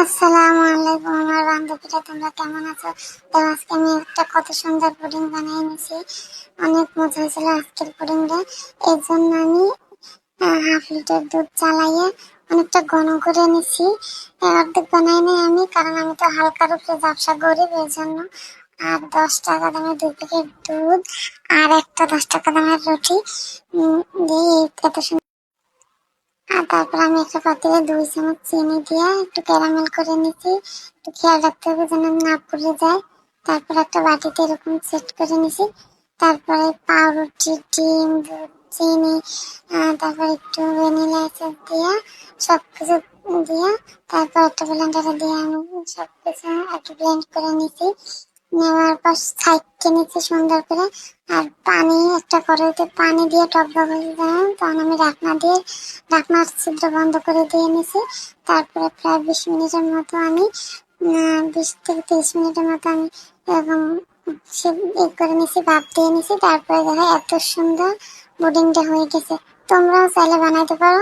আসসালামু আলাইকুম আমার বান্ধবীরা, তোমরা কেমন আছো? তো আজকে আমি একটা কত সুন্দর পুডিং বানিয়ে নিয়েছি। অনেক মজা হয়েছিল আজকের পুডিংটা। এর জন্য আমি হাফ লিটার দুধ জ্বালাইয়ে অনেকটা ঘন করে নিছি। অর্ধেক বানাই নাই আমি, কারণ আমি তো হালকার উপরে ব্যবসা গরিব, এর জন্য। আর 10 টাকা দামের 2 প্যাকেট দুধ আর একটা 10 টাকা দামের রুটি দিয়ে এত সুন্দর। আর তারপর আমি একটা পাতিলে 2 চামচ চিনি দিয়ে একটু ক্যারামেল করে নিচ্ছি। একটু খেয়াল রাখতে হবে যেন না পুড়ে যায়। তারপর একটা বাটিতে এরকম সেট করে নিছি। তারপরে পাউরুটি, ডিম, দুধ, চিনি, তারপর একটু ভ্যানিলা এসেন্স দিয়ে সবকিছু দিয়ে তারপর একটা ব্লেন্ডারে দিয়ে আমি সবকিছু একটু ব্লেন্ড করে নিছি। নেওয়ার পর ছাইকে নিচ্ছি সুন্দর করে। আর পানি একটা কড়াইতে পানি দিয়ে টক বগলে দিলাম, তখন আমি ঢাকনার ছিদ্র বন্ধ করে দিয়ে নিছি। তারপরে প্রায় 20 মিনিটের মতো আমি 20 থেকে 30 মিনিটের মতো আমি এরকম করে নিছি, ভাপ দিয়ে নিছি। তারপরে দেখো এত সুন্দর পুডিংটা হয়ে গেছে। তোমরাও চাইলে বানাইতে পারো।